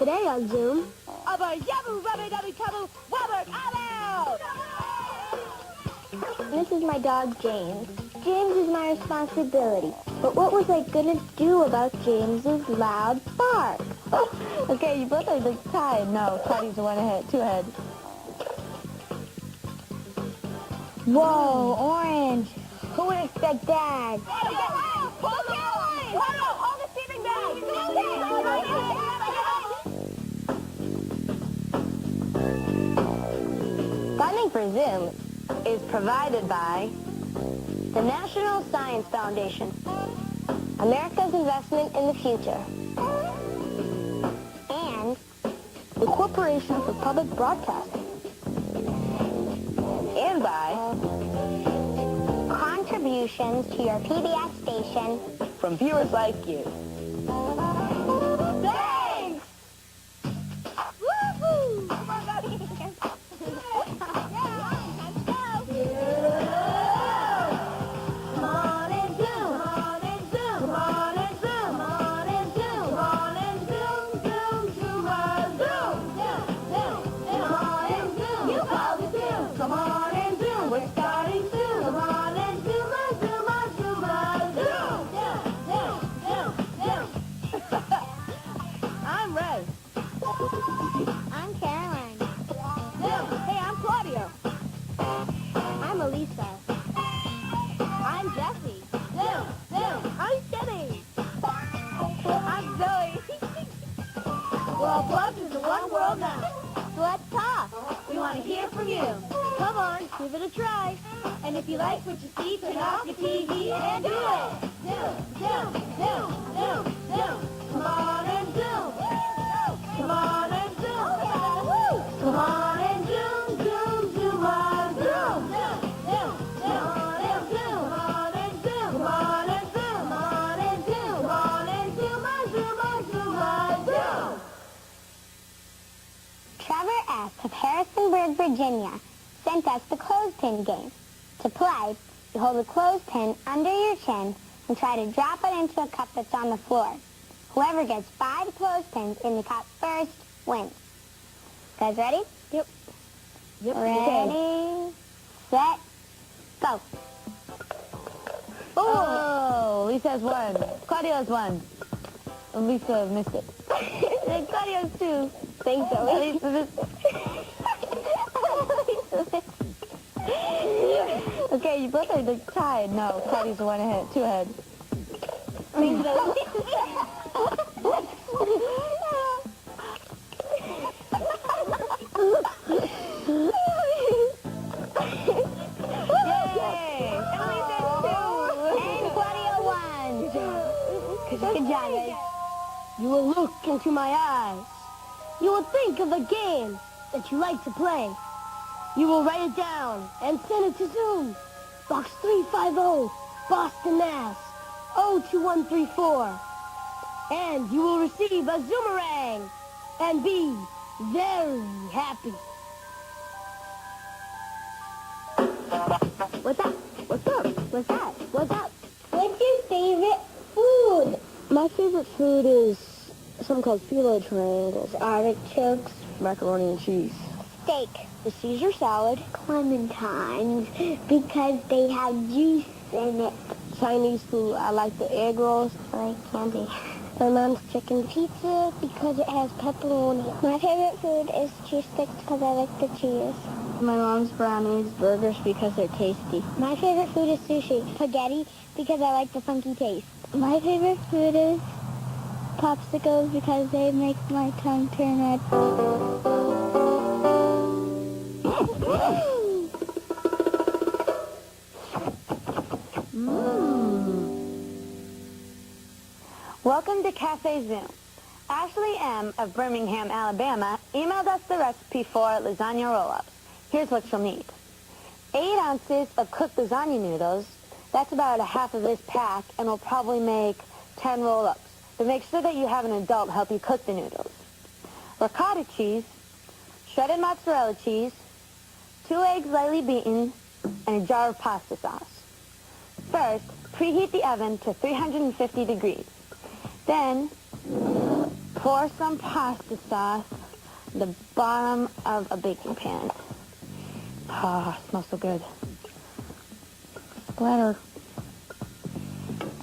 Today on Zoom, Abba Yabba Rubby Dubby Tubble Wubber, I'm out! This is my dog, James. James is my responsibility. But what was I gonna do about James's loud bark? Okay, you both are tied. No, Claudia's one ahead, two ahead. Whoa, Orange. Who would expect that? Funding for Zoom is provided by the National Science Foundation, America's investment in the future, and the Corporation for Public Broadcasting, and by contributions to your PBS station From viewers like you. Thanks! Woohoo! Come on, buddy. Come on and zoom, come on and zoom, come on and zoom, come on and zoom, come on and zoom, zoom, zoom, zoom, zoom, come on and zoom. You call the zoom. Come on and zoom. We're starting soon. Come on and zoom, zoom, zoom, zoom, zoom, zoom, zoom. I'm Rez. I'm Caroline. Zoom. Hey, I'm Claudia. I'm Elisa. I'm Jessie. Zoom, zoom. I'm Jenny. I'm Zoe. Well, Plus is the one world now. So let's talk. We want to hear from you. Come on, give it a try. And if you like what you see, turn off your TV and do it. Zoom, zoom, zoom, zoom, zoom. Come on and zoom. Come on and zoom. Come on and zoom, zoom, zoom, on, zoom. Zoom, zoom, zoom, and zoom. Come on and zoom. Come on and zoom. Come on and zoom. Come on and zoom, on, zoom, on, zoom, on, zoom. Trevor S. of Harrisonburg, Virginia, sent us the clothespin game. To play, you hold the clothespin under your chin and try to drop it into a cup that's on the floor. Whoever gets 5 clothespins in the cup first wins. Guys ready? Yep. Ready, set, go. Oh, Lisa has one. Claudia has one. And Lisa missed it. And Claudia has 2. Thanks, Zoe. Lisa missed it. Okay, you both are tied. No, Claudia's one ahead, two ahead. Thanks, Zoe. Good job, guys. You will look into my eyes. You will think of a game that you like to play. You will write it down and send it to Zoom. Box 350, Boston, Mass. 02134. And you will receive a Zoomerang and be very happy. What's up? What's up? What's that? What's up? What's your favorite food? My favorite food is something called phyllo triangles. Artichokes. Macaroni and cheese. Steak. The Caesar salad. Clementines, because they have juice in it. Chinese food. I like the egg rolls. I like candy. My mom's chicken pizza because it has pepperoni. My favorite food is cheese sticks because I like the cheese. My mom's brownies, burgers because they're tasty. My favorite food is sushi. Spaghetti because I like the funky taste. My favorite food is popsicles because they make my tongue turn red. Welcome to Cafe Zoom. Ashley M. of Birmingham, Alabama, emailed us the recipe for lasagna roll-ups. Here's what you'll need. 8 ounces of cooked lasagna noodles. That's about a half of this pack, and we'll probably make 10 roll-ups. But make sure that you have an adult help you cook the noodles. Ricotta cheese, shredded mozzarella cheese, 2 eggs lightly beaten, and a jar of pasta sauce. First, preheat the oven to 350 degrees. Then, Pour some pasta sauce at the bottom of a baking pan. Ah, it smells so good. Splatter.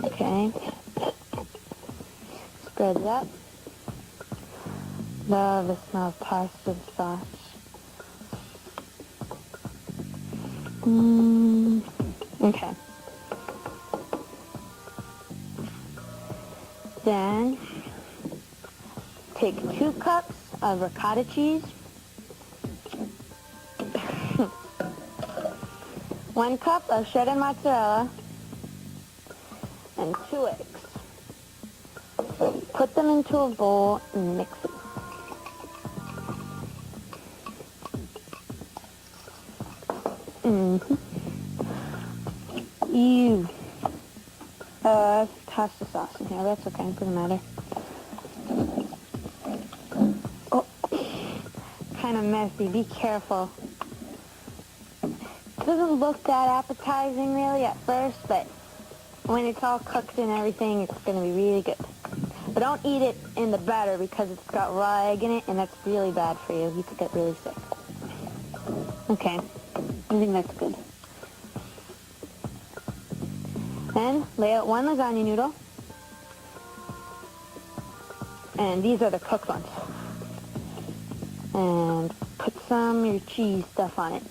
Okay. Spread it up. Love the smell of pasta sauce. Okay. Then take 2 cups of ricotta cheese, 1 cup of shredded mozzarella, and 2 eggs. Put them into a bowl and mix it. Ew. Pasta sauce in here. That's okay. Doesn't matter. Oh, kind of messy. Be careful. It doesn't look that appetizing really at first, but when it's all cooked and everything, it's going to be really good. But don't eat it in the batter because it's got raw egg in it, and that's really bad for you. You could get really sick. Okay. I think that's good. Then lay out 1 lasagna noodle. And these are the cooked ones. And put some of your cheese stuff on it.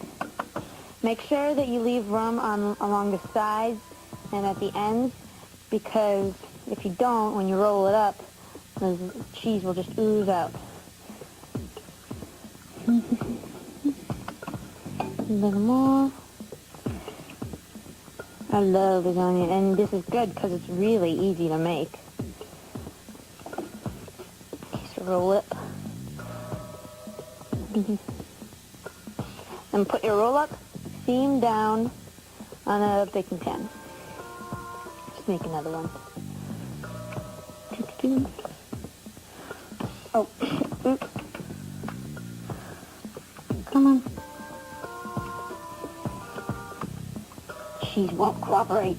Make sure that you leave room along the sides and at the ends, because if you don't, when you roll it up, the cheese will just ooze out. A little more. I love lasagna, and this is good because it's really easy to make. Okay, so roll it. And put your roll up seam down on a baking pan. Just make another one. Oh, oops. Come on. Cheese won't cooperate.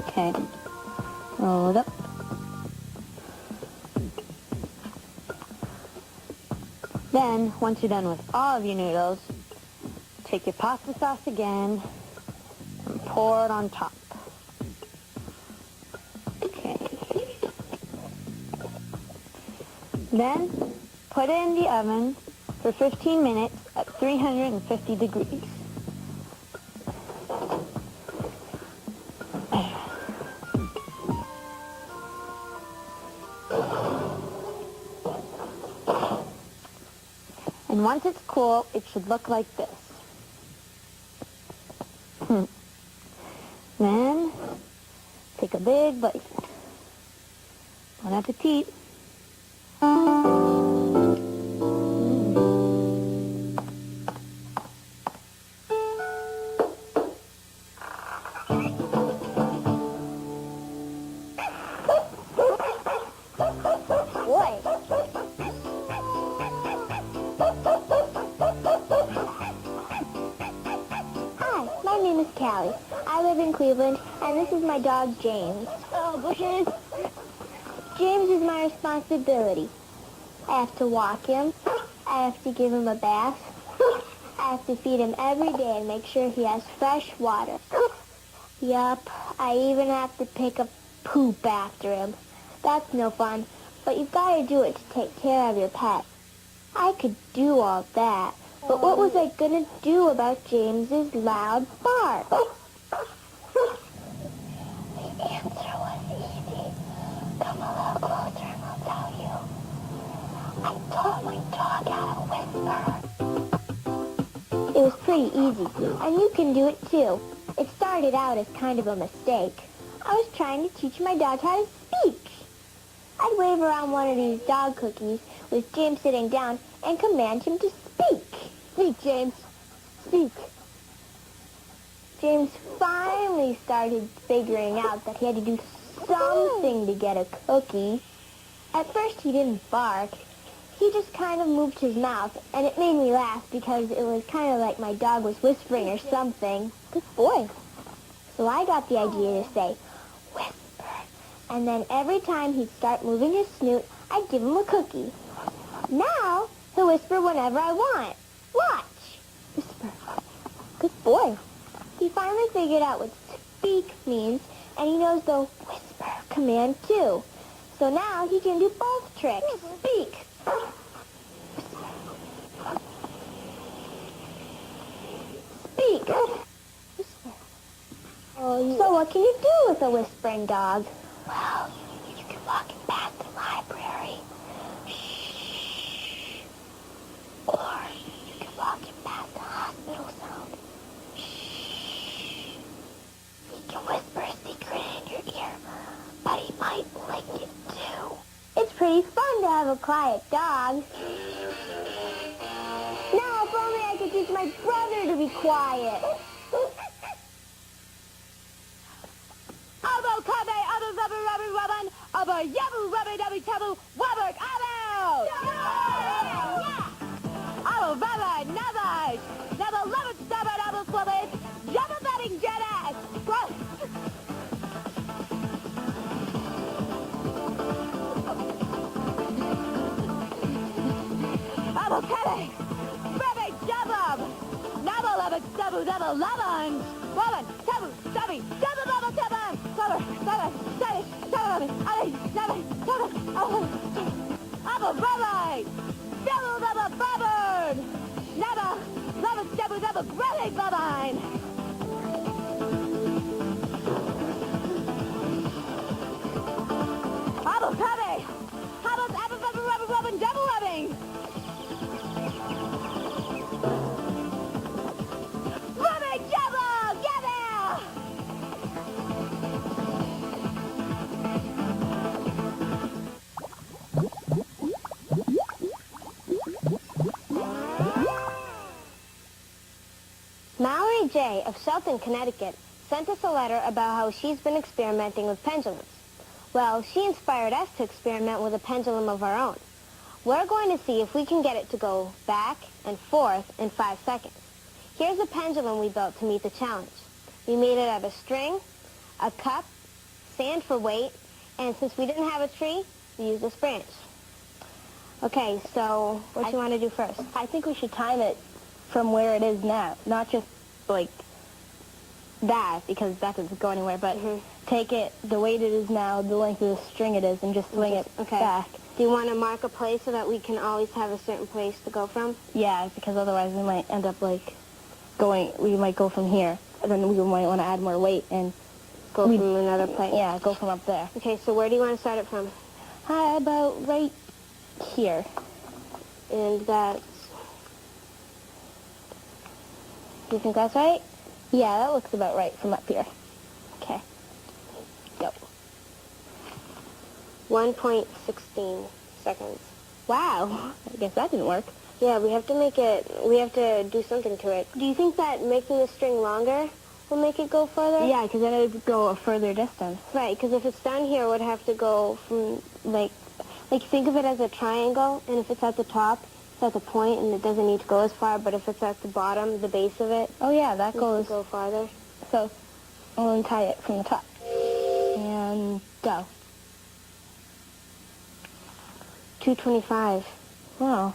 Okay. Roll it up. Then, once you're done with all of your noodles, take your pasta sauce again and pour it on top. Okay. Then, put it in the oven for 15 minutes at 350 degrees. And once it's cool, it should look like this. Then, take a big bite. Bon appetit. Boy. Hi, my name is Callie. I live in Cleveland, and this is my dog, James. Oh, bushes. James is my responsibility. I have to walk him. I have to give him a bath. I have to feed him every day and make sure he has fresh water. Yup, I even have to pick up poop after him. That's no fun, but you've got to do it to take care of your pet. I could do all that, but what was I going to do about James's loud bark? The answer was easy. Come a little closer and I'll tell you. I taught my dog how to whisper. It was pretty easy, and you can do it too. It started out as kind of a mistake. I was trying to teach my dog how to speak. I'd wave around one of these dog cookies with James sitting down and command him to speak. Speak, James. Speak. James finally started figuring out that he had to do something to get a cookie. At first he didn't bark. He just kind of moved his mouth, and it made me laugh because it was kind of like my dog was whispering or something. Good boy. So I got the idea to say, And then every time he'd start moving his snoot, I'd give him a cookie. Now, he'll whisper whenever I want. Watch. Whisper. Good boy. He finally figured out what speak means, and he knows the whisper command too. So now he can do both tricks. Speak. Speak. Whisper. So what can you do with a whispering dog? Well, you can walk him past the library. Shh. Or you can walk him past the hospital sound. Shh. He can whisper a secret in your ear, but he might lick it too. It's pretty fun to have a quiet dog. Now, if only I could teach my brother to be quiet. Abo kabe, abo rubber rubber rubber, abo yabu rubber dubby tabu, wabber abo! Abo rubber, never, never love it, stubborn, abo swabber, jabba batting jetta, abo kabe, rubber jabba, never love it, stubble, double lovin', woman, tabu, stubby, double double tabu, cover, study, tabu, abo rubber, double double bubbered, never love it, stubble, double grilling bubbine. Abo kabe, how about apple rubber rubber rubbing, double rubbing? Rubbing double, get there! Mallory J. of Shelton, Connecticut, sent us a letter about how she's been experimenting with pendulums. Well, she inspired us to experiment with a pendulum of our own. We're going to see if we can get it to go back and forth in 5 seconds. Here's a pendulum we built to meet the challenge. We made it out of string, a cup, sand for weight, and since we didn't have a tree, we used this branch. Okay, so what do you want to do first? I think we should time it from where it is now, not just like that, because that doesn't go anywhere, but take it the weight it is now, the length of the string it is, and just swing it back. Do you want to mark a place so that we can always have a certain place to go from? Yeah, because otherwise we might end up like we might go from here, and then we might want to add more weight and Go from another place? Yeah, go from up there. Okay, so where do you want to start it from? How about right here? And that's... Do you think that's right? Yeah, that looks about right from up here. Okay. Go. 1.16 seconds. Wow. I guess that didn't work. Yeah, we have to do something to it. Do you think that making the string longer will make it go further? Yeah, because then it would go a further distance. Right, because if it's down here, it would have to go from, like think of it as a triangle, and if it's at the top, it's at the point, and it doesn't need to go as far, but if it's at the bottom, the base of it, oh yeah, that it goes... go farther. So, I'll untie it from the top. And go. 225. Wow.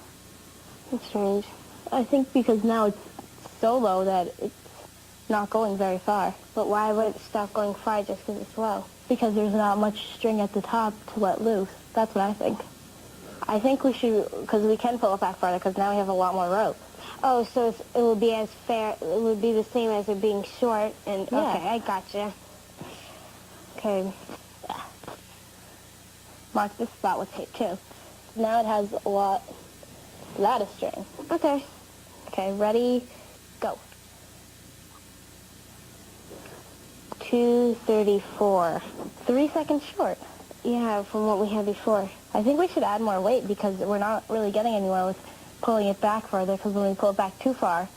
That's strange. I think because now it's so low that it's not going very far. But why would it stop going far just because it's low? Because there's not much string at the top to let loose. That's what I think. I think we should, because we can pull it back farther, because now we have a lot more rope. Oh, so it would be as fair, it would be the same as it being short, and Yeah. okay, I gotcha. Okay. Mark this spot with tape, too. Now it has a lot without a string. Okay. Okay, ready, go. 234. 3 seconds short. Yeah, from what we had before. I think we should add more weight because we're not really getting anywhere with pulling it back further, because when we pull it back too far,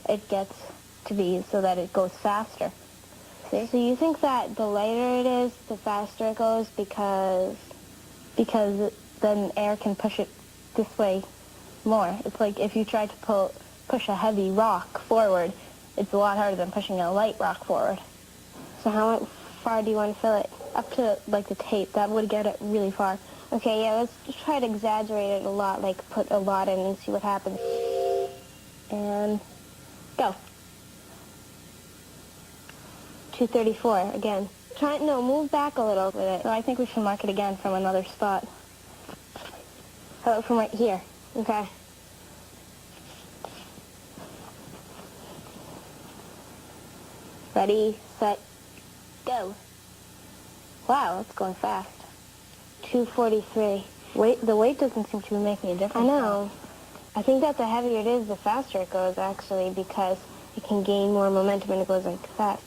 it gets to be so that it goes faster. See? So you think that the lighter it is, the faster it goes because then air can push it this way more. It's like if you try to push a heavy rock forward, it's a lot harder than pushing a light rock forward. So how far do you want to fill it? up to, like, the tape. That would get it really far. Okay, yeah, let's just try to exaggerate it a lot, like put a lot in and see what happens. And go. 234, again. Move back a little with it. So I think we should mark it again from another spot. How about from right here? Okay. Ready, set, go. Wow, that's going fast. 243. The weight doesn't seem to be making a difference. I know. I think that the heavier it is, the faster it goes, actually, because it can gain more momentum and it goes like fast.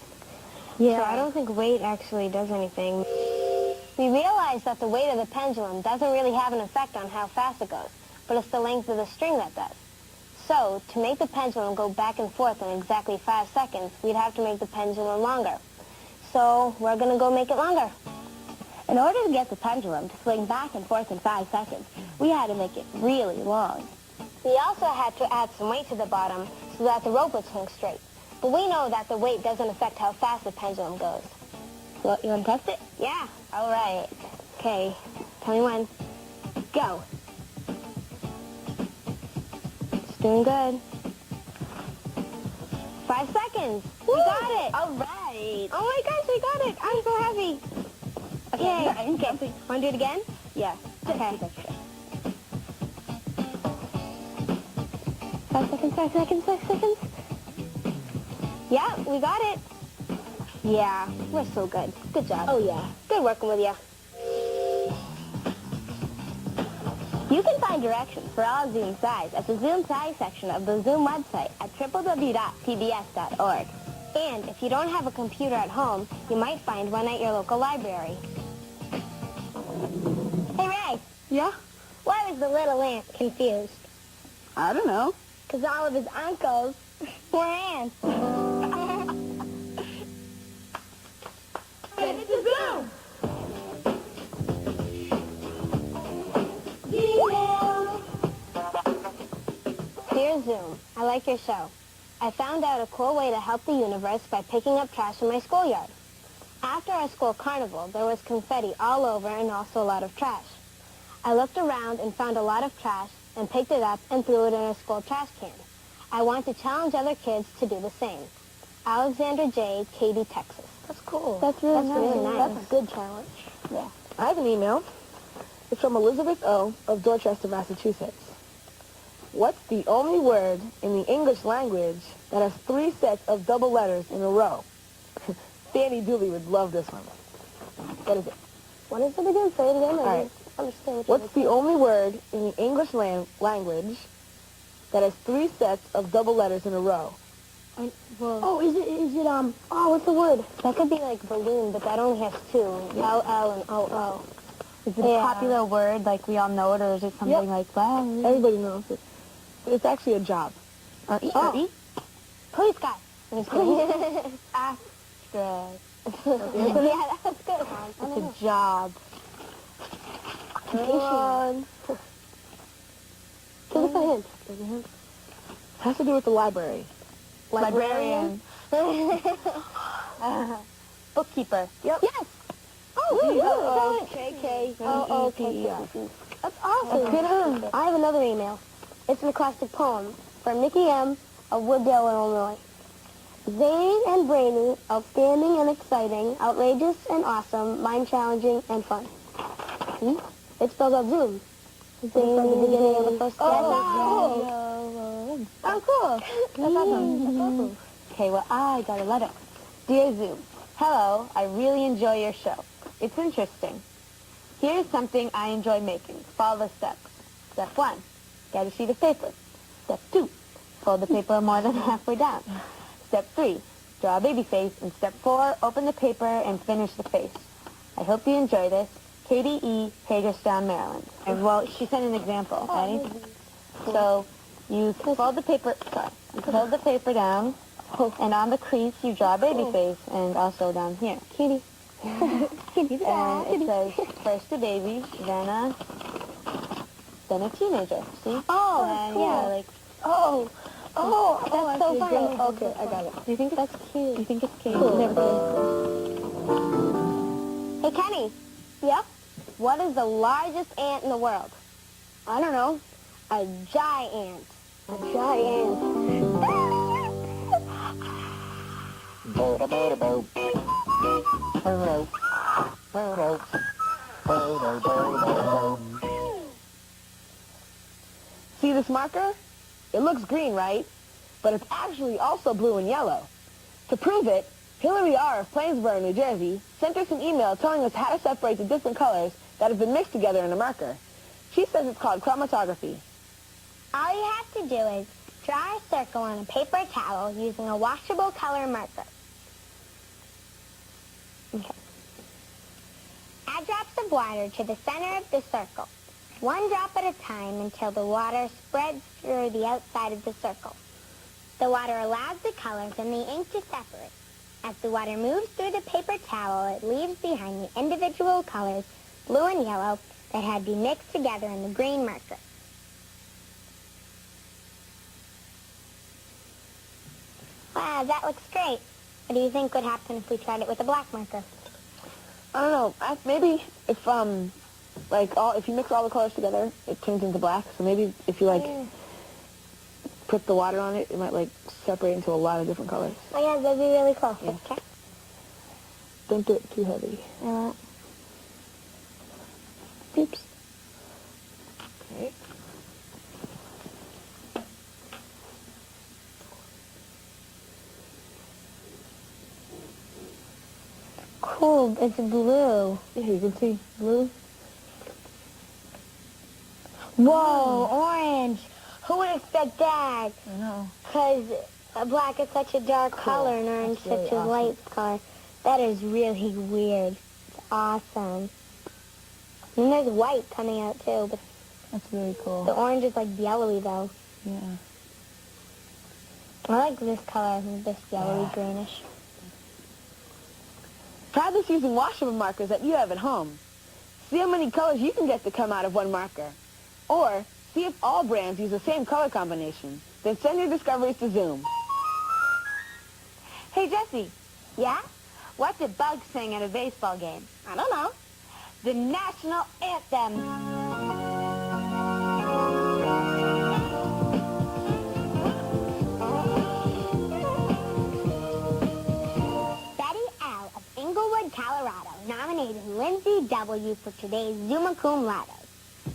Yeah. So I don't think weight actually does anything. We realized that the weight of the pendulum doesn't really have an effect on how fast it goes, but it's the length of the string that does. So, to make the pendulum go back and forth in exactly 5 seconds, we'd have to make the pendulum longer. So, we're going to go make it longer. In order to get the pendulum to swing back and forth in 5 seconds, we had to make it really long. We also had to add some weight to the bottom so that the rope would swing straight. But we know that the weight doesn't affect how fast the pendulum goes. Well, you want to test it? Yeah, all right. Okay, tell me when. Go. It's doing good. 5 seconds. Woo! We got it. All right. Oh my gosh, we got it. I'm so happy. Okay, Okay. Want to do it again? Yeah. Okay. 5 seconds, 5 seconds, 5 seconds. Yeah, we got it. Yeah, we're so good. Good job. Oh, yeah. Good working with you. You can find directions for all Zoom size at the Zoom size section of the Zoom website at www.pbs.org. And if you don't have a computer at home, you might find one at your local library. Hey, Ray. Yeah? Why was the little ant confused? I don't know. Because all of his uncles were ants. Ready to zoom! Dear Zoom, I like your show. I found out a cool way to help the universe by picking up trash in my schoolyard. After our school carnival, there was confetti all over and also a lot of trash. I looked around and found a lot of trash and picked it up and threw it in a school trash can. I want to challenge other kids to do the same. Alexander J., Katy, Texas. That's cool. That's really nice. That's a good challenge. Yeah. I have an email. It's from Elizabeth O. of Dorchester, Massachusetts. What's the only word in the English language that has 3 sets of double letters in a row? Fanny Dooley would love this one. What is it? What is it again? Say it again. All right. Understand what What's the only word in the English language that has 3 sets of double letters in a row? Oh, is it, what's the word? That could be like balloon, but that only has 2. L and O. Is it a popular word, like we all know it, or is it something like that? Everybody knows it. But it's actually a job. Or E? Oh. Or E? Police guy. Astra. Yeah, that's good. It's a job. Occupation. Give us a hint. It has to do with the library. Librarian. Bookkeeper. Yep. Yes. Oh, KK. okay. That's awesome. That's good. I have another email. It's an acrostic poem from Nikki M. of Wooddale, Illinois. Zany and brainy, outstanding and exciting, outrageous and awesome, mind-challenging and fun. See? It spells out Zoom. Zany at the beginning of the first Oh, cool. That's awesome. Okay, well, I got a letter. Dear Zoom, hello, I really enjoy your show. It's interesting. Here's something I enjoy making. Follow the steps. Step 1, get a sheet of paper. Step 2, fold the paper more than halfway down. Step 3, draw a baby face. And step 4, open the paper and finish the face. I hope you enjoy this. Katie E., Hagerstown, Maryland. And, well, she sent an example. Ready? So you fold the paper, you fold the paper down, and on the crease you draw a baby face, and also down here. Kitty. And it says, first a baby, then a teenager. See? Oh, And cool. yeah, like, That's so funny. Okay, I got it. do you think That's cute. you think it's cute? Cool. Never did. Hey, Kenny. Yep? What is the largest ant in the world? I don't know. A giant. A giant. See this marker? It looks green, right? But it's actually also blue and yellow. To prove it, Hillary R. of Plainsboro, New Jersey, sent us an email telling us how to separate the different colors that have been mixed together in a marker. She says it's called chromatography. All you have to do is draw a circle on a paper towel using a washable color marker. Okay. Add drops of water to the center of the circle, one drop at a time until the water spreads through the outside of the circle. The water allows the colors and the ink to separate. As the water moves through the paper towel, it leaves behind the individual colors, blue and yellow, that had been mixed together in the green marker. Wow, that looks great. What do you think would happen if we tried it with a black marker? I don't know. Maybe if if you mix all the colors together, it turns into black. So maybe if you put the water on it, it might separate into a lot of different colors. Oh yeah, that'd be really cool. Yeah. Okay. Don't do it too heavy. Oops. Okay. Cool, it's blue. Yeah, you can see blue. Whoa, orange. Who would expect that? I know. Because black is such a dark color and orange That's really such a light color. That is really weird. It's awesome. And there's white coming out too, but That's really cool. the orange is yellowy though. Yeah. I like this color, this yellowy greenish. Try this using washable markers that you have at home. See how many colors you can get to come out of one marker. Or see if all brands use the same color combination. Then send your discoveries to Zoom. Hey, Jesse, Yeah? what did Bug sing at a baseball game? I don't know. The national anthem. Betty L. of Inglewood, Colorado, nominated Lindsay W. for today's Zuma Cum Laude.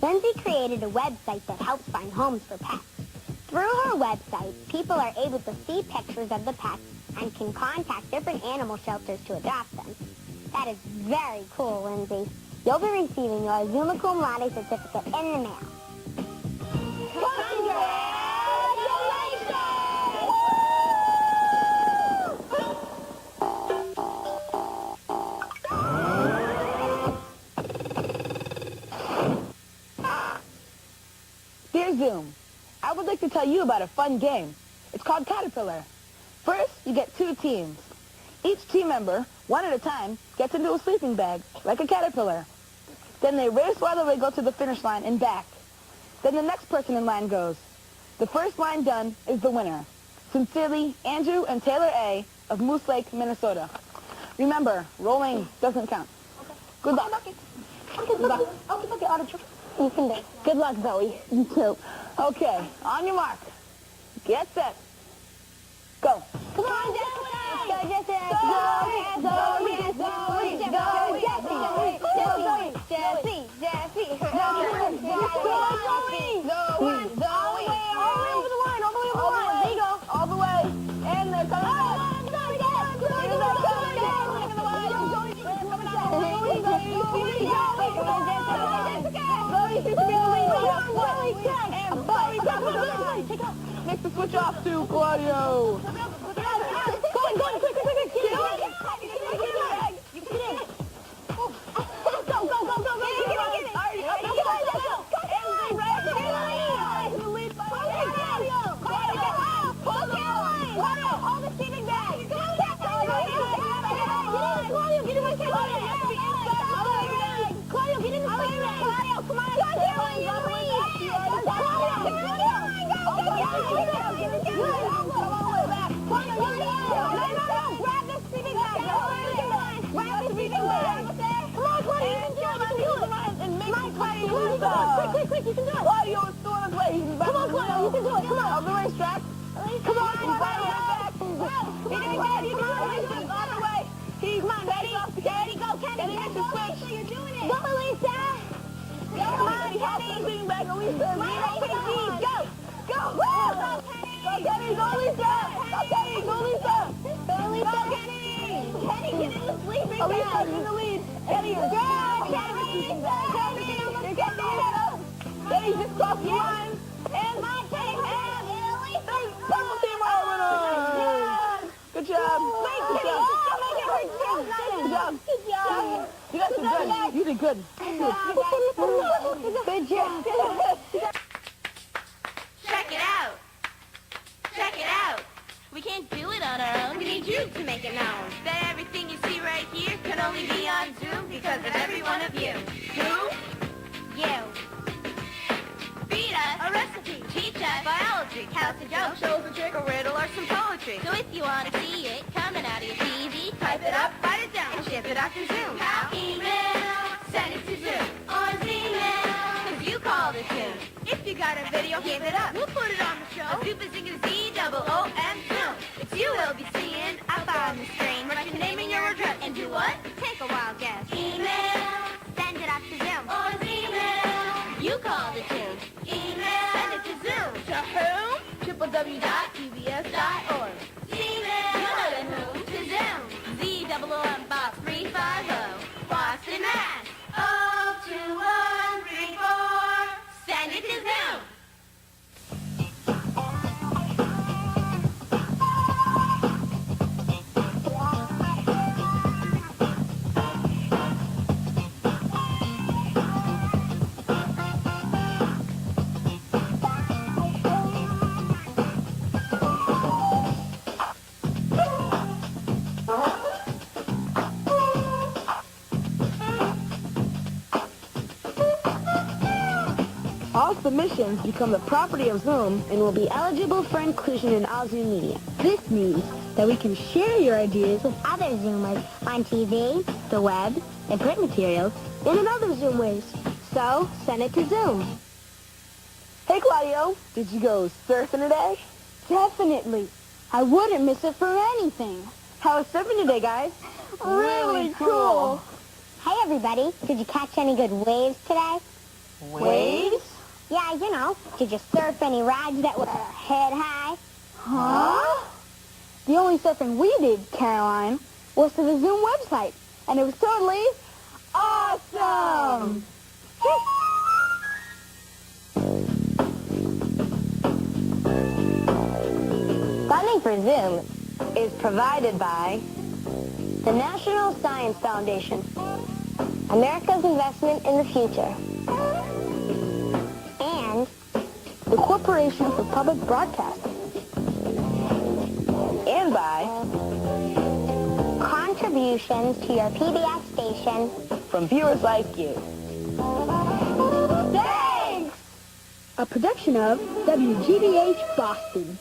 Lindsay created a website that helps find homes for pets. Through her website, people are able to see pictures of the pets and can contact different animal shelters to adopt them. That is very cool, Lindsay. You'll be receiving your Zuma Cum Laude certificate in the mail. Dear Zoom, I would like to tell you about a fun game. It's called Caterpillar. First, you get 2 teams. Each team member, one at a time, gets into a sleeping bag, like a caterpillar. Then they race while they wiggle to the finish line and back. Then the next person in line goes. The first line done is the winner. Sincerely, Andrew and Taylor A. of Moose Lake, Minnesota. Remember, rolling doesn't count. Good luck. Good luck. You can do it. Good luck, Zoe. You too. Okay, on your mark. Get set. Go. Come on, Jesse! Let's go, Jesse! All the way. And they're coming back. Next to switch off to Claudio. You can do it. Claudio is throwing his way. He's Come on, Claudio. You can do it. Come on. On the racetrack. Come on, Claudio. Come on, you can do it. All the way. He's ready. Ready, go, Kenny. Kenny, Go, switch. Lisa, you're doing it. Go, Lisa. Come on, Kenny. Back, Lisa. Come on, Kenny. Go. Go. Woo. Go, Kenny. Go, Kenny. Go, Lisa. Go, Kenny. Go, Lisa. Go, Lisa. Go, Kenny. Kenny, get in the sleeping Alicia, bag. in the lead. Kenny, Go, Kenny. Kenny, Kenny, Kenny, just cross the line. And my Kenny. And Lisa. Purple team are winners. Good job. Wait, Good Kenny. job. Don't make it hurt. Good job. Good job. You guys did good. You did good. Good job. Check it out. Check it out. We can't do it on our own. We need you to make it known that everything you see right here can only be on Zoom because of every one of you. Who? You. Feed us a recipe. Teach us biology. Count a joke. Shows a trick, a riddle, or some poetry. So if you want to see it coming out of your TV, type it up, write it down, and ship it off to Zoom. Now email, send it to Zoom or Zmail, because you called it Zoom. If you got a video, give it up. We'll put it on the show. A super singing Z-O-O-M Zoom. It's you will be seeing up on the screen. Write your name and your address and do what? Take a wild guess. Email, send it off to Zoom or Zmail. You called it Zoom. Email, send it to Zoom. To whom? www.pbs.org. Gmail. You know the whom to Zoom. Z-O-O-M Box 350, Boston, Mass. 02134. Send it to Zoom. All submissions become the property of Zoom And will be eligible for inclusion in all Zoom media. This means that we can share your ideas with other Zoomers on TV, the web, and print materials, and in other Zoom ways. So, send it to Zoom. Hey, Claudio, did you go surfing today? Definitely. I wouldn't miss it for anything. How was surfing today, guys? Really cool. Hey, everybody. Did you catch any good waves today? Waves? Yeah, you know. Did you surf any rides that were head high? Huh? The only surfing we did, Caroline, was to the Zoom website. And it was totally awesome. Funding for Zoom is provided by the National Science Foundation, America's investment in the future. And The Corporation for Public Broadcasting. and by contributions to your PBS station. from viewers like you. A production of WGBH Boston.